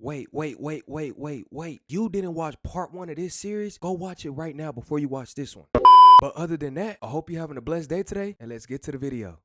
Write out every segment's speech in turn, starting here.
Wait. You didn't watch part 1 of this series? Go watch it right now before you watch this one. But other than that, I hope you're having a blessed day today, and let's get to the video.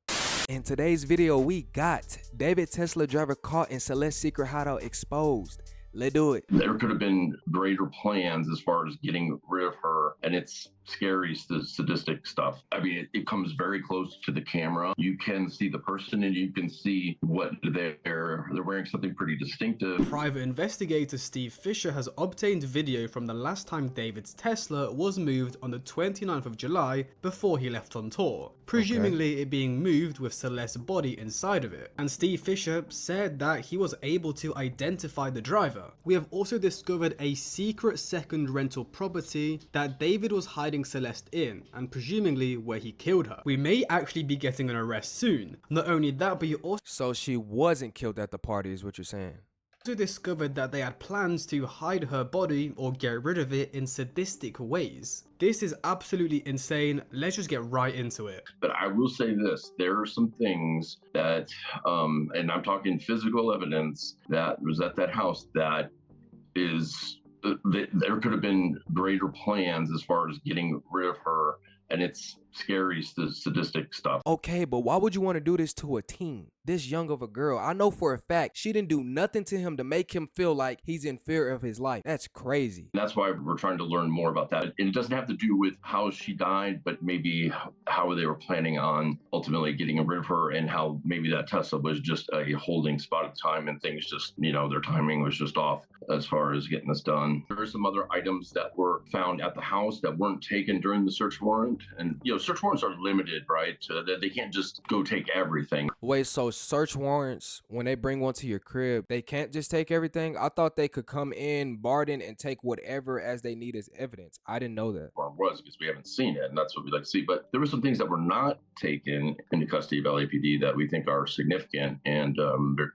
In today's video, we got David Tesla driver caught in Celeste secret hideout exposed. Let's do it. There could have been greater plans as far as getting rid of her, and it's scary, sadistic stuff. I mean, it comes very close to the camera. You can see the person, and you can see what they're wearing something pretty distinctive. Private investigator Steve Fisher has obtained video from the last time David's Tesla was moved on the 29th of July before he left on tour, presumably it being moved with Celeste's body inside of it. And Steve Fisher said that he was able to identify the driver. We have also discovered a secret second rental property that David was hiding Celeste in, and presumably where he killed her. We may actually be getting an arrest soon. Not only that, but you also So she wasn't killed at the party is what you're saying. Discovered that they had plans to hide her body or get rid of it in sadistic ways. This is absolutely insane. Let's just get right into it. But I will say this, there are some things that, and I'm talking physical evidence that was at that house that is, there could have been greater plans as far as getting rid of her, and it's scary, sadistic stuff. Okay, but why would you want to do this to a teen? This young of a girl. I know for a fact she didn't do nothing to him to make him feel like he's in fear of his life. That's crazy. That's why we're trying to learn more about that. And it doesn't have to do with how she died, but maybe how they were planning on ultimately getting rid of her, and how maybe that Tesla was just a holding spot at the time, and things just, their timing was just off as far as getting this done. There are some other items that were found at the house that weren't taken during the search warrant. And, search warrants are limited, right? They can't just go take everything. Wait, so search warrants, when they bring one to your crib, they can't just take everything? I thought they could come in, bargain, and take whatever as they need as evidence. I didn't know that. Or was, because we haven't seen it, and that's what we'd like to see. But there were some things that were not taken into custody of LAPD that we think are significant, and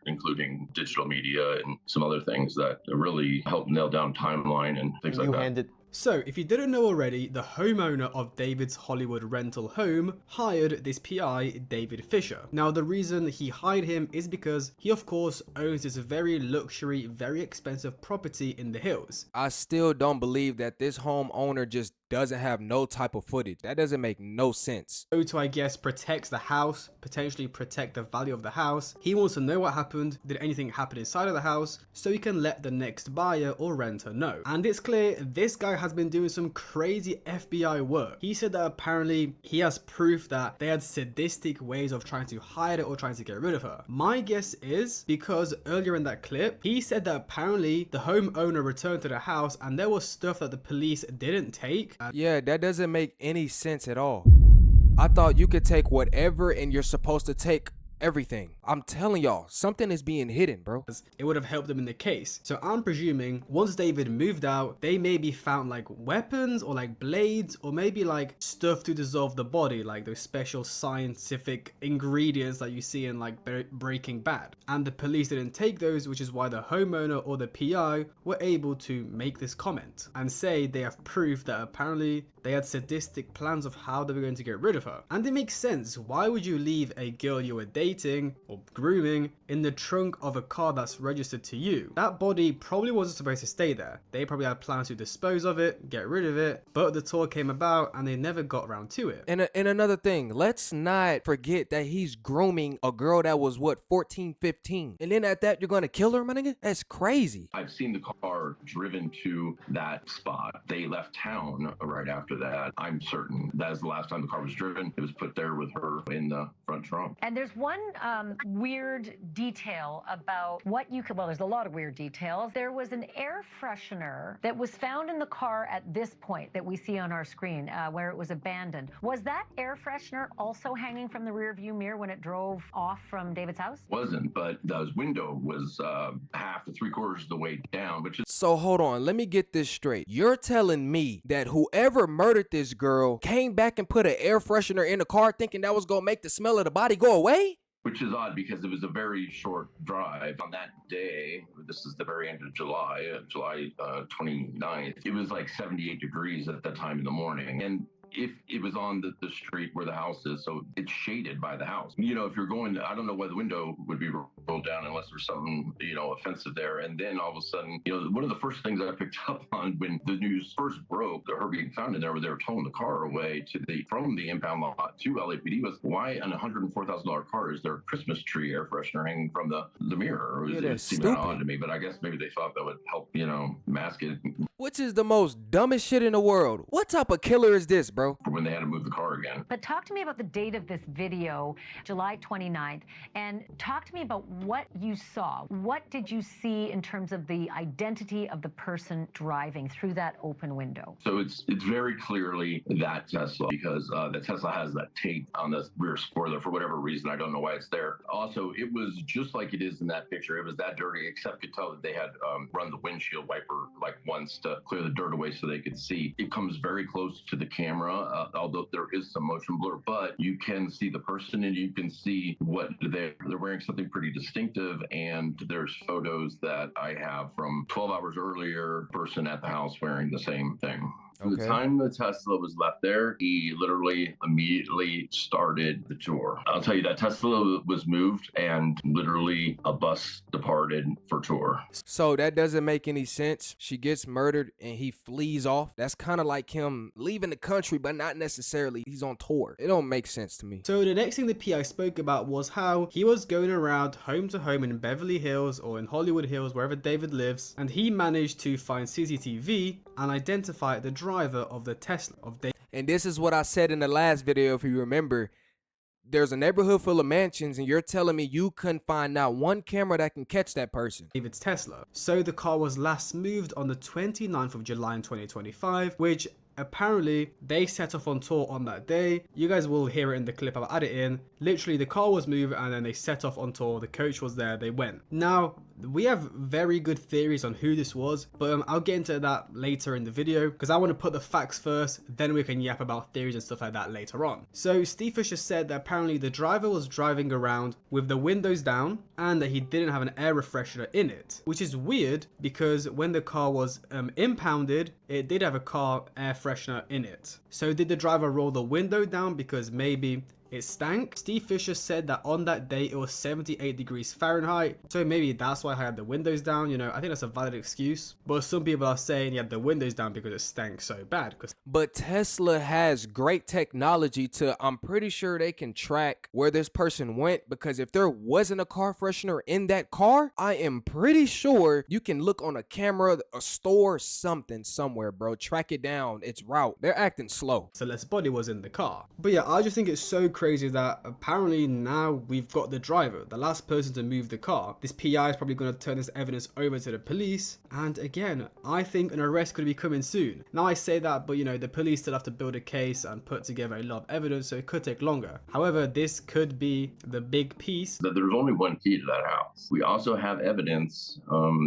including digital media and some other things that really help nail down timeline and things like that. So, if you didn't know already, the homeowner of David's Hollywood rental home hired this PI, David Fisher. Now, the reason he hired him is because he, of course, owns this very luxury, very expensive property in the hills. I still don't believe that this homeowner just doesn't have no type of footage. That doesn't make no sense. So to, I guess, protect the house, potentially protect the value of the house, he wants to know what happened, did anything happen inside of the house, so he can let the next buyer or renter know. And it's clear this guy has been doing some crazy FBI work. He said that apparently he has proof that they had sadistic ways of trying to hide it or trying to get rid of her. My guess is because earlier in that clip, he said that apparently the homeowner returned to the house and there was stuff that the police didn't take. Yeah, that doesn't make any sense at all. I thought you could take whatever and you're supposed to take everything. I'm telling y'all, something is being hidden, bro. It would have helped them in the case. So I'm presuming once David moved out, they maybe found like weapons or like blades or maybe like stuff to dissolve the body, like those special scientific ingredients that you see in like Breaking Bad. And the police didn't take those, which is why the homeowner or the PI were able to make this comment and say they have proof that apparently they had sadistic plans of how they were going to get rid of her. And it makes sense. Why would you leave a girl you were dating or grooming in the trunk of a car that's registered to you? That body probably wasn't supposed to stay there. They probably had plans to dispose of it, get rid of it, but the tour came about and they never got around to it. And another thing, let's not forget that he's grooming a girl that was, what, 14, 15. And then at that, you're going to kill her, my nigga? That's crazy. I've seen the car driven to that spot. They left town right after that. I'm certain that is the last time the car was driven. It was put there with her in the front trunk. And there's one weird detail about what you could, well, there's a lot of weird details. There was an air freshener that was found in the car at this point that we see on our screen where it was abandoned. Was that air freshener also hanging from the rear view mirror when it drove off from David's house? Wasn't, but the window was half to 3/4 of the way down, which is... So hold on, let me get this straight. You're telling me that whoever murdered this girl came back and put an air freshener in the car thinking that was gonna make the smell of the body go away? Which is odd because it was a very short drive. On that day, this is the very end of July, July 29th, it was like 78 degrees at that time in the morning. And if it was on the street where the house is, so it's shaded by the house. You know, if you're going, I don't know why the window would be rolled down unless there's something, you know, offensive there. And then all of a sudden, you know, one of the first things I picked up on when the news first broke, her being found in there, where they were towing the car away from the impound lot to LAPD, was why on a $104,000 car is there a Christmas tree air freshener hanging from the mirror? Yeah, It that's seemed stupid. odd to me, but I guess maybe they thought that would help, you know, mask it Which is the most dumbest shit in the world. What type of killer is this, bro? for when they had to move the car again. But talk to me about the date of this video, July 29th, and talk to me about what you saw. What did you see in terms of the identity of the person driving through that open window? So it's very clearly that Tesla, because the Tesla has that tape on the rear spoiler for whatever reason. I don't know why it's there. Also, it was just like it is in that picture. It was that dirty, except you could tell that they had run the windshield wiper like once to clear the dirt away so they could see. It comes very close to the camera, although there is some motion blur, but you can see the person and you can see what they're wearing, something pretty distinctive. And there's photos that I have from 12 hours earlier, person at the house wearing the same thing. From the time the Tesla was left there, he literally immediately started the tour. I'll tell you, that Tesla was moved and literally a bus departed for tour. So that doesn't make any sense. She gets murdered and he flees off. That's kind of like him leaving the country, but not necessarily he's on tour. It don't make sense to me. So the next thing the PI spoke about was how he was going around home to home in Beverly Hills or in Hollywood Hills, wherever David lives, and he managed to find CCTV and identify the driver of the Tesla of David. And this is what I said in the last video, if you remember. There's a neighborhood full of mansions and you're telling me you couldn't find out one camera that can catch that person. David's Tesla. So the car was last moved on the 29th of July in 2025, which apparently they set off on tour on that day. You guys will hear it in the clip, I'll add it in. Literally the car was moved and then they set off on tour. The coach was there, they went. Now, we have very good theories on who this was, but I'll get into that later in the video because I want to put the facts first, then we can yap about theories and stuff like that later on. So Steve Fisher said that apparently the driver was driving around with the windows down and that he didn't have an air refreshener in it, which is weird because when the car was impounded, it did have a car air freshener in it. So did the driver roll the window down because maybe it stank? Steve Fisher said that on that day it was 78 degrees Fahrenheit, so maybe that's why I had the windows down. You know, I think that's a valid excuse, but some people are saying he had the windows down because it stank so bad. But Tesla has great technology to, I'm pretty sure they can track where this person went, because if there wasn't a car freshener in that car, I am pretty sure you can look on a camera, a store, something somewhere, bro, track it down, its route. They're acting slow. Celeste's body was in the car. But yeah, I just think it's so crazy that apparently now we've got the driver, the last person to move the car. This PI is probably going to turn this evidence over to the police, and again, I think an arrest could be coming soon. Now I say that, but you know, the police still have to build a case and put together a lot of evidence, so it could take longer. However, this could be the big piece. That there's only one key to that house. We also have evidence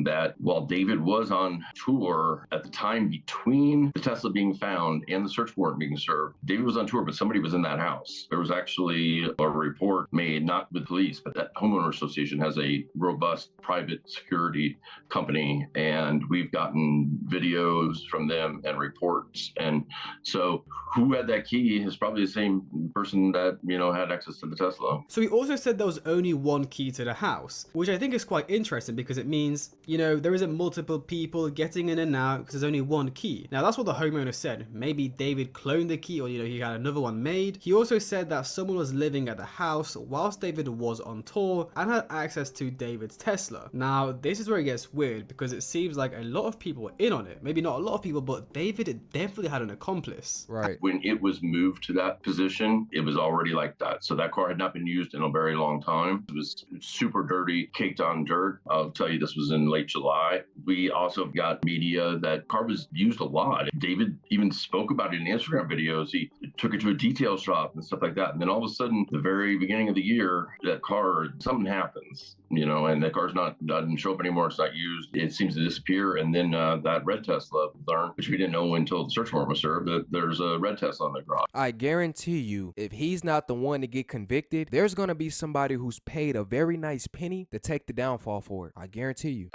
that while David was on tour at the time between the Tesla being found and the search warrant being served, David was on tour, but somebody was in that house. There was actually a report made, not with police, but that homeowner association has a robust private security company, and we've gotten videos from them and reports. And so who had that key is probably the same person that, you know, had access to the Tesla. So he also said there was only one key to the house, which I think is quite interesting because it means, you know, there isn't multiple people getting in and out because there's only one key. Now that's what the homeowner said. Maybe David cloned the key, or you know, he had another one made. He also said that someone was living at the house whilst David was on tour and had access to David's Tesla. Now this is where it gets weird because it seems like a lot of people were in on it. Maybe not a lot of people, but David definitely had an accomplice. Right. When it was moved to that position, it was already like that. So that car had not been used in a very long time. It was super dirty, caked on dirt. I'll tell you, this was in late July. We also got media that car was used a lot. David even spoke about it in Instagram videos. He took it to a detail shop and stuff like that. And then all of a sudden, the very beginning of the year, that car, something happens, and that car's doesn't show up anymore. It's not used. It seems to disappear. And then that red Tesla learned, which we didn't know until the search warrant was served, that there's a red Tesla on the garage. I guarantee you, if he's not the one to get convicted, there's gonna be somebody who's paid a very nice penny to take the downfall for it. I guarantee you.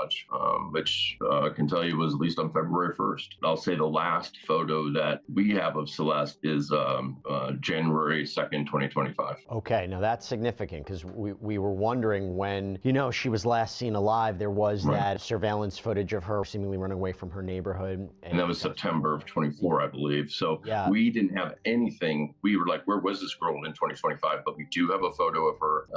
Which I can tell you was at least on February 1st. I'll say the last photo that we have of Celeste is January 2nd, 2025. Okay, now that's significant because we were wondering when, she was last seen alive, there was that surveillance footage of her seemingly running away from her neighborhood. And that was September of 24, I believe. So we didn't have anything. We were like, where was this girl in 2025? But we do have a photo of her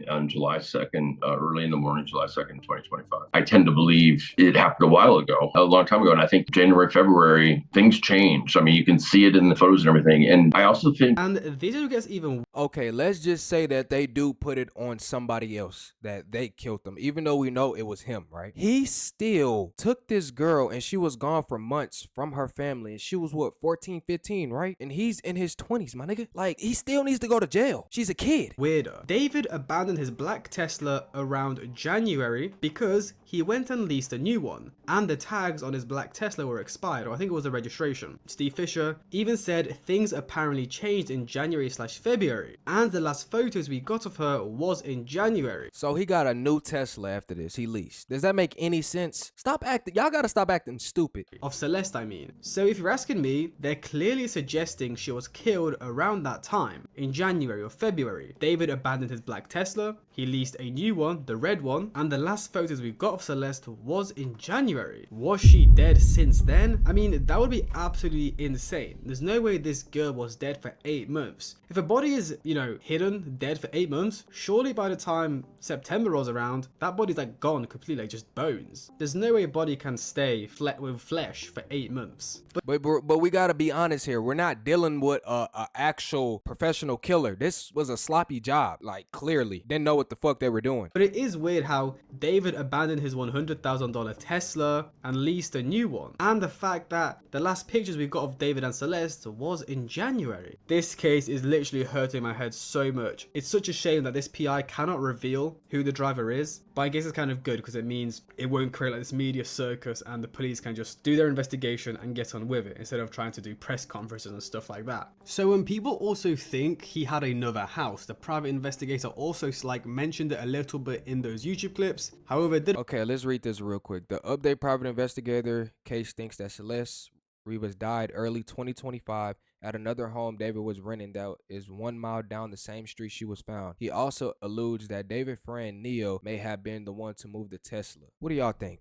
on July 2nd, early in the morning, July 2nd, 2025. I tend to believe it happened a while ago, a long time ago. And I think January, February, things changed. I mean, you can see it in the photos and everything. And I also think... And this gets even... Okay, let's just say that they do put it on somebody else, that they killed them, even though we know it was him, right? He still took this girl and she was gone for months from her family. And she was, what, 14, 15, right? And he's in his 20s, my nigga. Like, he still needs to go to jail. She's a kid. Weirder. David abandoned his black Tesla around January because he went and leased a new one. And the tags on his black Tesla were expired, or I think it was the registration. Steve Fisher even said things apparently changed in January/February. And the last photos we got of her was in January. So he got a new Tesla after this, he leased. Does that make any sense? Stop acting, y'all gotta stop acting stupid. Of Celeste, I mean. So if you're asking me, they're clearly suggesting she was killed around that time, in January or February. David abandoned his black Tesla, he leased a new one, the red one, and the last photos we got of Celeste was in January. Was she dead since then? I mean, that would be absolutely insane. There's no way this girl was dead for 8 months. If a body is, hidden, dead for 8 months, surely by the time September rolls around, that body's like gone completely, like just bones. There's no way a body can stay with flesh for 8 months. But we gotta be honest here. We're not dealing with a actual professional killer. This was a sloppy job. Like, clearly didn't know what the fuck they were doing. But it is weird how David abandoned his $100,000 Tesla and leased a new one. And the fact that the last pictures we got of David and Celeste was in January. This case is literally hurting my head so much. It's such a shame that this PI cannot reveal who the driver is. But I guess it's kind of good because it means it won't create like this media circus and the police can just do their investigation and get on with it instead of trying to do press conferences and stuff like that. So when people also think he had another house, the private investigator also mentioned it a little bit in those YouTube clips. However, okay, let's read this real quick. The update private investigator case thinks that Celeste Rivas died early 2025 at another home David was renting that is 1 mile down the same street she was found. He also alludes that David's friend Neo may have been the one to move the Tesla. What do y'all think?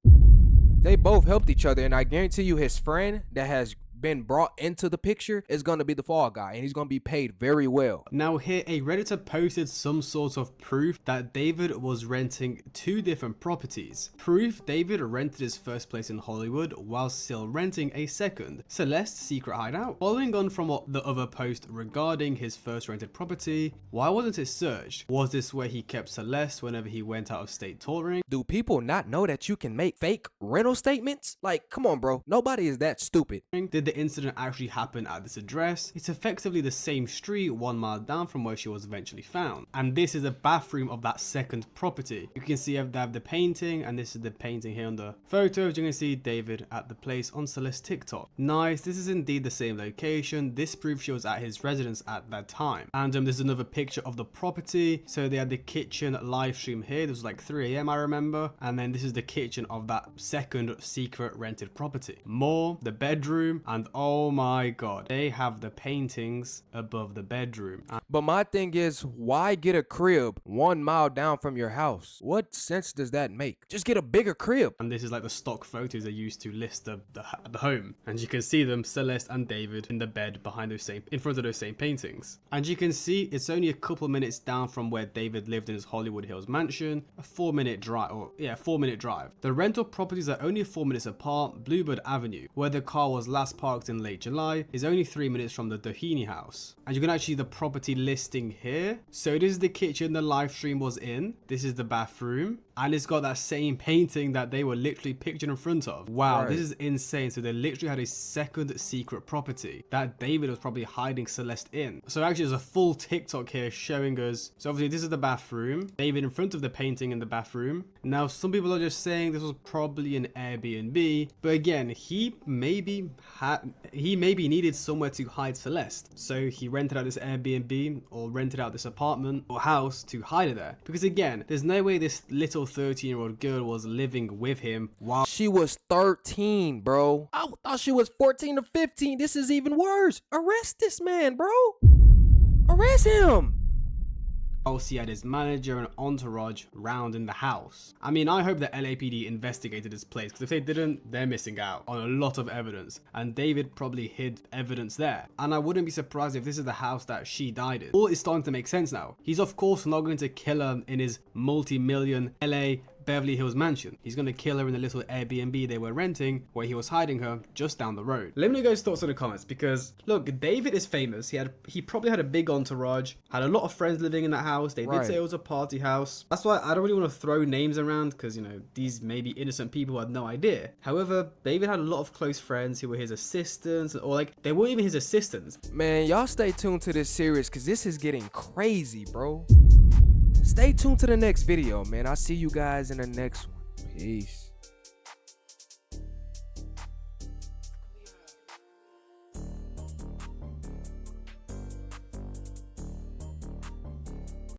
They both helped each other, and I guarantee you his friend that has been brought into the picture is going to be the fall guy, and he's going to be paid very well. Now here, a Redditor posted some sort of proof that David was renting 2 different properties. Proof David rented his first place in Hollywood while still renting a second, Celeste's secret hideout. Following on from what the other post regarding his first rented property, why wasn't it searched? Was this where he kept Celeste whenever he went out of state touring? Do people not know that you can make fake rental statements? Like, come on, bro. Nobody is that stupid. Did the incident actually happen at this address? It's effectively the same street 1 mile down from where she was eventually found. And this is a bathroom of that second property. You can see they have the painting, and this is the painting here on the photos. You can see David at the place on Celeste's TikTok. Nice, this is indeed the same location. This proves she was at his residence at that time. And there's another picture of the property. So they had the kitchen live stream here. This was like 3 AM I remember. And then this is the kitchen of that second secret rented property. More, the bedroom, and oh my god, they have the paintings above the bedroom. But my thing is, why get a crib 1 mile down from your house? What sense does that make? Just get a bigger crib. And this is like the stock photos they used to list the home. And you can see them, Celeste and David in the bed in front of those same paintings. And you can see it's only a couple minutes down from where David lived in his Hollywood Hills mansion, a 4-minute drive, 4-minute drive. The rental properties are only 4 minutes apart. Bluebird Avenue, where the car was last parked in late July, is only 3 minutes from the Doheny house. And you can actually see the property listing here. So this is the kitchen the live stream was in. This is the bathroom. and it's got that same painting that they were literally pictured in front of. Wow, this is insane. So they literally had a second secret property that David was probably hiding Celeste in. So actually there's a full TikTok here showing us, so obviously this is the bathroom, David in front of the painting in the bathroom. Now some people are just saying this was probably an Airbnb, but again, he maybe needed somewhere to hide Celeste, so he rented out this Airbnb or rented out this apartment or house to hide her there. Because again, there's no way this little 13-year-old girl was living with him while she was 13, bro. I thought she was 14 or 15. This is even worse. Arrest this man, bro. Arrest him. he had his manager and entourage round in the house. I mean, I hope that LAPD investigated this place, because if they didn't, they're missing out on a lot of evidence, and David probably hid evidence there. And I wouldn't be surprised if this is the house that she died in. All is starting to make sense now. He's of course not going to kill her in his multi-million LA Beverly Hills mansion. He's gonna kill her in the little Airbnb they were renting where he was hiding her just down the road. Let me know your guys' thoughts in the comments, because look, David is famous. He probably had a big entourage, had a lot of friends living in that house. They did say it was a party house. That's why I don't really want to throw names around, because you know, these may be innocent people who had no idea. However, David had a lot of close friends who were his assistants, or like they weren't even his assistants. Man, y'all stay tuned to this series, because this is getting crazy, bro. Stay tuned to the next video, man. I'll see you guys in the next one. Peace.